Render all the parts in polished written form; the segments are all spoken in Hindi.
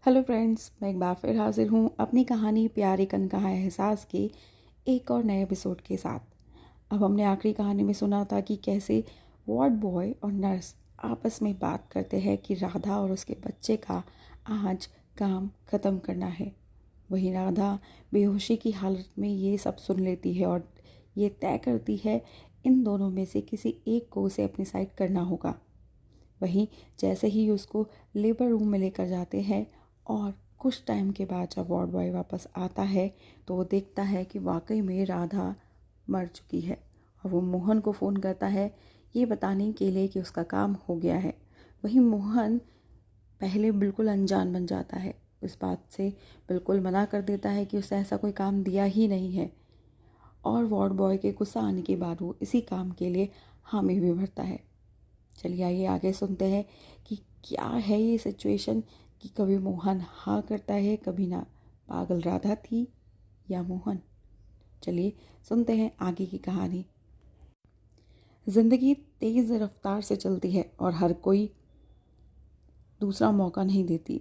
हेलो फ्रेंड्स, मैं एक बार फिर हाजिर हूँ अपनी कहानी प्यार एक अनकहा एहसास के एक और नए एपिसोड के साथ। अब हमने आखिरी कहानी में सुना था कि कैसे वार्ड बॉय और नर्स आपस में बात करते हैं कि राधा और उसके बच्चे का आज काम ख़त्म करना है। वहीं राधा बेहोशी की हालत में ये सब सुन लेती है और ये तय करती है इन दोनों में से किसी एक को उसे अपनी साइड करना होगा। वहीं जैसे ही उसको लेबर रूम में लेकर जाते हैं और कुछ टाइम के बाद जब वार्ड बॉय वापस आता है तो वो देखता है कि वाकई में राधा मर चुकी है और वो मोहन को फ़ोन करता है ये बताने के लिए कि उसका काम हो गया है। वहीं मोहन पहले बिल्कुल अनजान बन जाता है, इस बात से बिल्कुल मना कर देता है कि उसे ऐसा कोई काम दिया ही नहीं है और वार्ड बॉय के गुस्सा आने के बाद वो इसी काम के लिए हामी भी भरता है। चलिए आइए आगे सुनते हैं कि क्या है ये सिचुएशन कि कभी मोहन हाँ करता है कभी ना। पागल राधा थी या मोहन? चलिए सुनते हैं आगे की कहानी। ज़िंदगी तेज़ रफ्तार से चलती है और हर कोई दूसरा मौका नहीं देती।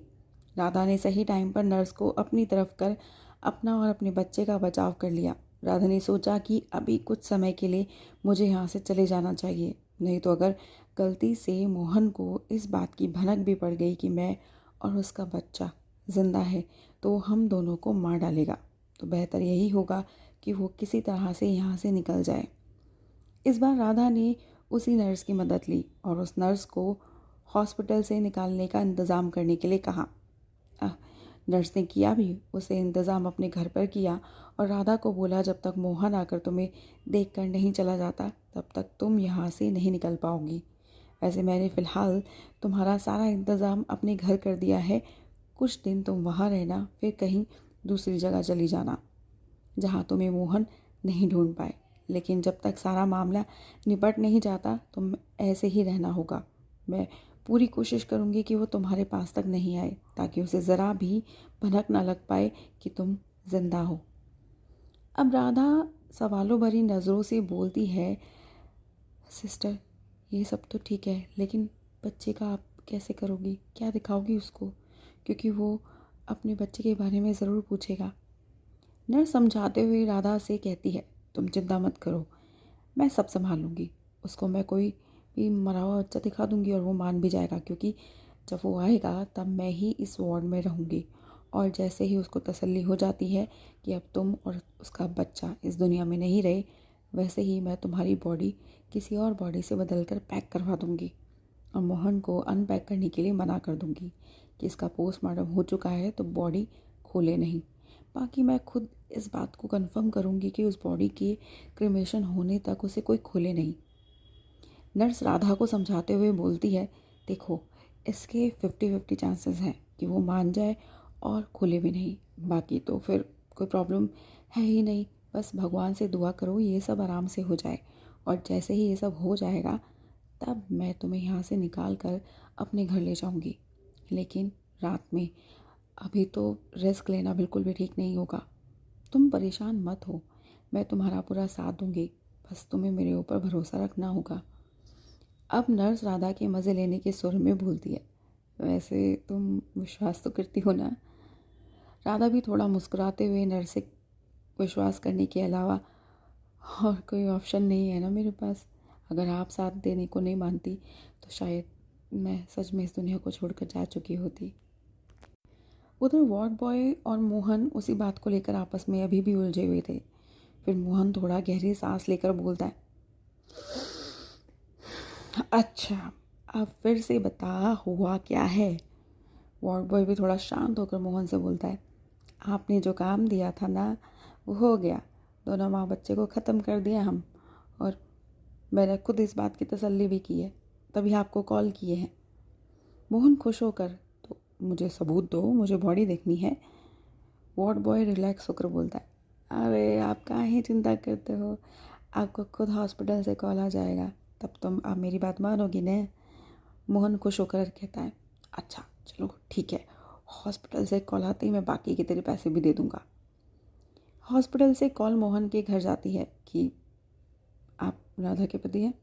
राधा ने सही टाइम पर नर्स को अपनी तरफ कर अपना और अपने बच्चे का बचाव कर लिया। राधा ने सोचा कि अभी कुछ समय के लिए मुझे यहाँ से चले जाना चाहिए, नहीं तो अगर गलती से मोहन को इस बात की भनक भी पड़ गई कि मैं और उसका बच्चा ज़िंदा है तो हम दोनों को मार डालेगा। तो बेहतर यही होगा कि वो किसी तरह से यहाँ से निकल जाए। इस बार राधा ने उसी नर्स की मदद ली और उस नर्स को हॉस्पिटल से निकालने का इंतज़ाम करने के लिए कहा। नर्स ने किया भी, उसे इंतज़ाम अपने घर पर किया और राधा को बोला जब तक मोहन आकर तुम्हें देख कर नहीं चला जाता तब तक तुम यहाँ से नहीं निकल पाओगी। वैसे मैंने फ़िलहाल तुम्हारा सारा इंतज़ाम अपने घर कर दिया है, कुछ दिन तुम वहाँ रहना, फिर कहीं दूसरी जगह चली जाना जहाँ तुम्हें मोहन नहीं ढूंढ पाए। लेकिन जब तक सारा मामला निपट नहीं जाता तुम ऐसे ही रहना होगा। मैं पूरी कोशिश करूँगी कि वो तुम्हारे पास तक नहीं आए ताकि उसे ज़रा भी भनक ना लग पाए कि तुम जिंदा हो। अब राधा सवालों भरी नज़रों से बोलती है, सिस्टर ये सब तो ठीक है लेकिन बच्चे का आप कैसे करोगी, क्या दिखाओगी उसको, क्योंकि वो अपने बच्चे के बारे में ज़रूर पूछेगा। नर्स समझाते हुए राधा से कहती है, तुम चिंता मत करो, मैं सब संभाल लूँगी। उसको मैं कोई भी मरा हुआ बच्चा दिखा दूँगी और वो मान भी जाएगा, क्योंकि जब वो आएगा तब मैं ही इस वार्ड में रहूँगी और जैसे ही उसको तसल्ली हो जाती है कि अब तुम और उसका बच्चा इस दुनिया में नहीं रहे, वैसे ही मैं तुम्हारी बॉडी किसी और बॉडी से बदल कर पैक करवा दूँगी और मोहन को अनपैक करने के लिए मना कर दूँगी कि इसका पोस्टमार्टम हो चुका है तो बॉडी खोले नहीं। बाकी मैं खुद इस बात को कंफर्म करूँगी कि उस बॉडी के क्रिमेशन होने तक उसे कोई खोले नहीं। नर्स राधा को समझाते हुए बोलती है, देखो इसके 50-50 चांसेस हैं कि वो मान जाए और खोले भी नहीं, बाकी तो फिर कोई प्रॉब्लम है ही नहीं। बस भगवान से दुआ करो ये सब आराम से हो जाए और जैसे ही ये सब हो जाएगा तब मैं तुम्हें यहाँ से निकाल कर अपने घर ले जाऊँगी। लेकिन रात में, अभी तो रिस्क लेना बिल्कुल भी ठीक नहीं होगा। तुम परेशान मत हो, मैं तुम्हारा पूरा साथ दूँगी, बस तुम्हें मेरे ऊपर भरोसा रखना होगा। अब नर्स राधा के मज़े लेने के सुर में बोलती है, वैसे तुम विश्वास तो करती हो ना? राधा भी थोड़ा मुस्कुराते हुए, नर्स से विश्वास करने के अलावा और कोई ऑप्शन नहीं है ना मेरे पास। अगर आप साथ देने को नहीं मानती तो शायद मैं सच में इस दुनिया को छोड़कर जा चुकी होती। उधर वार्ड बॉय और मोहन उसी बात को लेकर आपस में अभी भी उलझे हुए थे। फिर मोहन थोड़ा गहरी सांस लेकर बोलता है, अच्छा अब फिर से बता हुआ क्या है। वार्ड बॉय भी थोड़ा शांत होकर मोहन से बोलता है, आपने जो काम दिया था ना वो हो गया, दोनों माँ बच्चे को ख़त्म कर दिया हम, और मैंने खुद इस बात की तसल्ली भी की है, तभी आपको कॉल किए हैं। मोहन खुश होकर, तो मुझे सबूत दो, मुझे बॉडी देखनी है। वार्ड बॉय रिलैक्स होकर बोलता है, अरे आप काहे चिंता करते हो, आपको खुद हॉस्पिटल से कॉल आ जाएगा, तब तुम आप मेरी बात मानोगी न। मोहन खुश होकर कहता है, अच्छा चलो ठीक है, हॉस्पिटल से कॉल आते ही मैं बाकी के तेरे पैसे भी दे दूँगा। हॉस्पिटल से कॉल मोहन के घर जाती है कि आप राधा के पति हैं।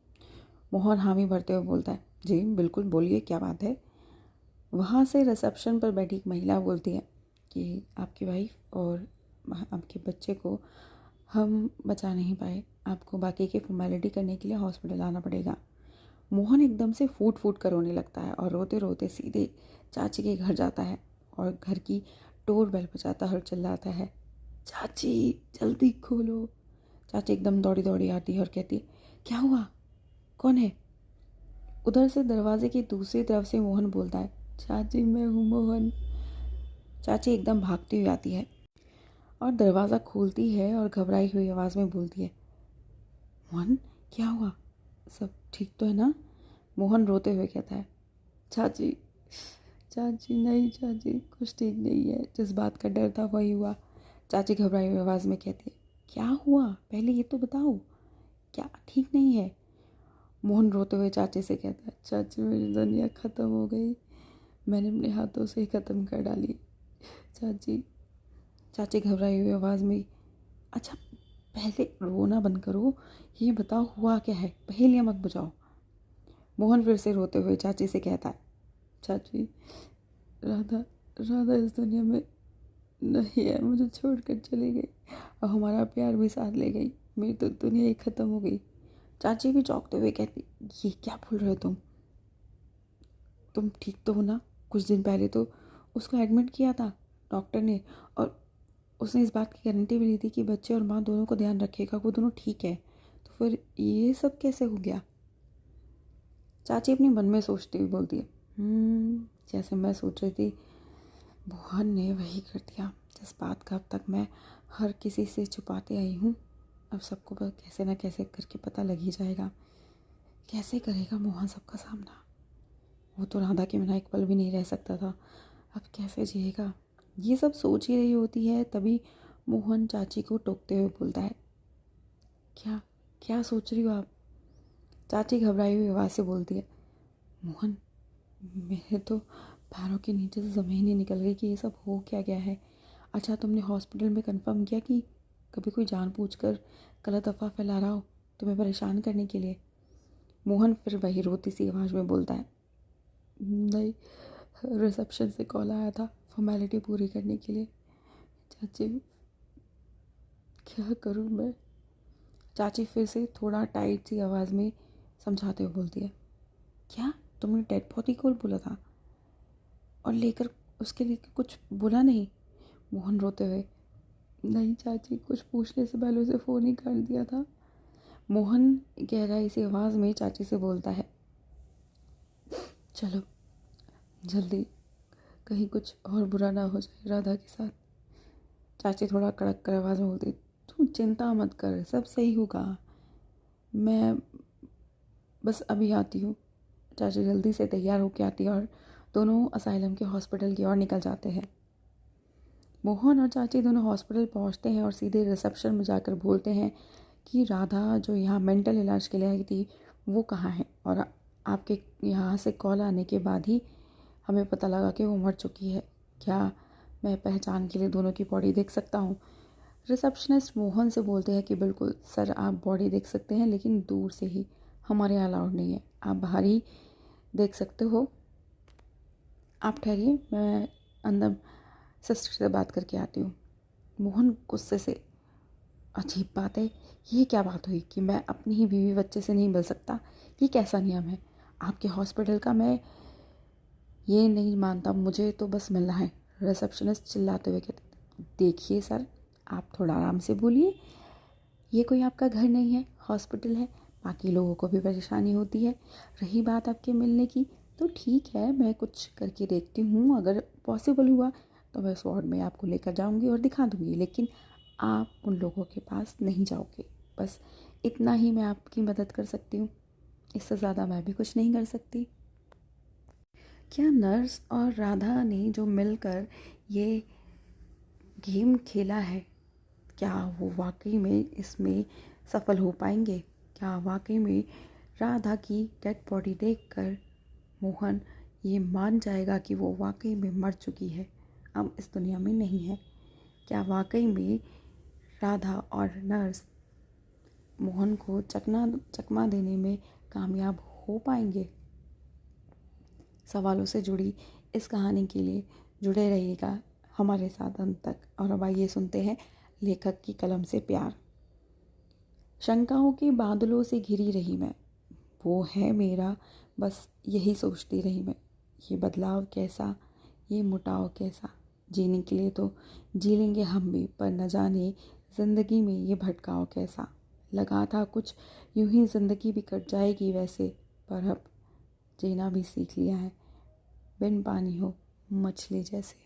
मोहन हामी भरते हुए बोलता है, जी बिल्कुल, बोलिए क्या बात है। वहाँ से रिसेप्शन पर बैठी एक महिला बोलती है कि आपकी वाइफ और आपके बच्चे को हम बचा नहीं पाए, आपको बाकी की फॉर्मेलिटी करने के लिए हॉस्पिटल आना पड़ेगा। मोहन एकदम से फूट फूट कर रोने लगता है और रोते रोते सीधे चाची के घर जाता है और घर की डोर बेल बजाता और चिल्लाता है, चाची जल्दी खोलो। चाची एकदम दौड़ी दौड़ी आती है और कहती है, क्या हुआ, कौन है? उधर से दरवाजे की दूसरी तरफ से मोहन बोलता है, चाची मैं हूँ मोहन। चाची एकदम भागती हुई आती है और दरवाज़ा खोलती है और घबराई हुई आवाज़ में बोलती है, मोहन क्या हुआ, सब ठीक तो है ना? मोहन रोते हुए कहता है, चाची चाची नहीं चाची, कुछ ठीक नहीं है, जिस बात का डर था वही हुआ। चाची घबराई हुई आवाज़ में कहती है, क्या हुआ पहले ये तो बताओ, क्या ठीक नहीं है? मोहन रोते हुए चाची से कहता है, चाची मेरी दुनिया ख़त्म हो गई, मैंने अपने हाथों से ही ख़त्म कर डाली चाची। चाची घबराई हुई आवाज़ में, अच्छा पहले रोना बंद करो, ये बताओ हुआ क्या है, पहेलियाँ मत बुझाओ। मोहन फिर से रोते हुए चाची से कहता है, चाची राधा राधा इस दुनिया में नहीं है, मुझे छोड़कर चली गई और हमारा प्यार भी साथ ले गई, मेरी तो दुनिया ही ख़त्म हो गई। चाची भी चौंकते हुए कहती, ये क्या बोल रहे हो तुम ठीक तो हो ना? कुछ दिन पहले तो उसको एडमिट किया था डॉक्टर ने और उसने इस बात की गारंटी भी ली थी कि बच्चे और माँ दोनों को ध्यान रखेगा, वो दोनों ठीक है, तो फिर ये सब कैसे हो गया? चाची अपने मन में सोचती हुई बोलती है, जैसे मैं सोच रही थी मोहन ने वही कर दिया, जिस बात का अब तक मैं हर किसी से छुपाते आई हूँ, अब सबको कैसे ना कैसे करके पता लग ही जाएगा। कैसे करेगा मोहन सबका सामना? वो तो राधा के बिना एक पल भी नहीं रह सकता था, अब कैसे जिएगा? ये सब सोच ही रही होती है, तभी मोहन चाची को टोकते हुए बोलता है, क्या क्या सोच रही हो आप? चाची घबराई हुई आवाज़ से बोलती है, मोहन मेरे तो पैरों के नीचे से ज़मीन ही निकल गई कि ये सब हो क्या गया है। अच्छा तुमने हॉस्पिटल में कंफर्म किया कि कभी कोई जानबूझकर गलत अफवाह फैला रहा हो तुम्हें परेशान करने के लिए? मोहन फिर वही रोती सी आवाज़ में बोलता है, नहीं, रिसेप्शन से कॉल आया था फॉर्मेलिटी पूरी करने के लिए। चाची क्या करूँ मैं? चाची फिर से थोड़ा टाइट सी आवाज़ में समझाते हुए बोलती है, क्या तुमने डेड बॉडी को बोला था और लेकर उसके लिए कुछ बोला नहीं? मोहन रोते हुए, नहीं चाची, कुछ पूछने से पहले उसे फ़ोन ही कर दिया था। मोहन गहराई सी आवाज़ में चाची से बोलता है, चलो जल्दी, कहीं कुछ और बुरा ना हो जाए राधा के साथ। चाची थोड़ा कड़क कर आवाज़ में बोलती, तू चिंता मत कर, सब सही होगा, मैं बस अभी आती हूँ। चाची जल्दी से तैयार होकर आती है और दोनों असाइलम के हॉस्पिटल की ओर निकल जाते हैं। मोहन और चाची दोनों हॉस्पिटल पहुंचते हैं और सीधे रिसेप्शन में जाकर बोलते हैं कि राधा जो यहाँ मेंटल इलाज के लिए आई थी वो कहाँ है, और आपके यहाँ से कॉल आने के बाद ही हमें पता लगा कि वो मर चुकी है, क्या मैं पहचान के लिए दोनों की बॉडी देख सकता हूँ? रिसेप्शनिस्ट मोहन से बोलते हैं कि बिल्कुल सर, आप बॉडी देख सकते हैं लेकिन दूर से ही, हमारे यहाँ अलाउड नहीं है, आप बाहर ही देख सकते हो। आप ठहरिए, मैं अंदर सिस्टर से बात करके आती हूँ। मोहन गुस्से से, अजीब बात है, ये क्या बात हुई कि मैं अपनी ही बीवी बच्चे से नहीं मिल सकता? ये कैसा नियम है आपके हॉस्पिटल का? मैं ये नहीं मानता, मुझे तो बस मिलना है। रिसेप्शनिस्ट चिल्लाते हुए कहते, देखिए सर, आप थोड़ा आराम से बोलिए, ये कोई आपका घर नहीं है, हॉस्पिटल है, बाकी लोगों को भी परेशानी होती है। रही बात आपके मिलने की, तो ठीक है, मैं कुछ करके देखती हूँ, अगर पॉसिबल हुआ तो मैं इस वार्ड में आपको लेकर जाऊँगी और दिखा दूँगी, लेकिन आप उन लोगों के पास नहीं जाओगे। बस इतना ही मैं आपकी मदद कर सकती हूँ, इससे ज़्यादा मैं भी कुछ नहीं कर सकती। क्या नर्स और राधा ने जो मिलकर ये गेम खेला है, क्या वो वाकई में इसमें सफल हो पाएंगे? क्या वाकई में राधा की डेड बॉडी देखकर मोहन ये मान जाएगा कि वो वाकई में मर चुकी है, अब इस दुनिया में नहीं है? क्या वाकई में राधा और नर्स मोहन को चकमा देने में कामयाब हो पाएंगे? सवालों से जुड़ी इस कहानी के लिए जुड़े रहिएगा हमारे साथ अंत तक। और अब आइए सुनते हैं लेखक की कलम से प्यार। शंकाओं के बादलों से घिरी रही मैं, वो है मेरा, बस यही सोचती रही मैं। ये बदलाव कैसा, ये मुटाव कैसा, जीने के लिए तो जी लेंगे हम भी, पर न जाने ज़िंदगी में ये भटकाव कैसा। लगा था कुछ यूं ही ज़िंदगी भी कट जाएगी वैसे, पर अब जीना भी सीख लिया है, बिन पानी हो मछली जैसे।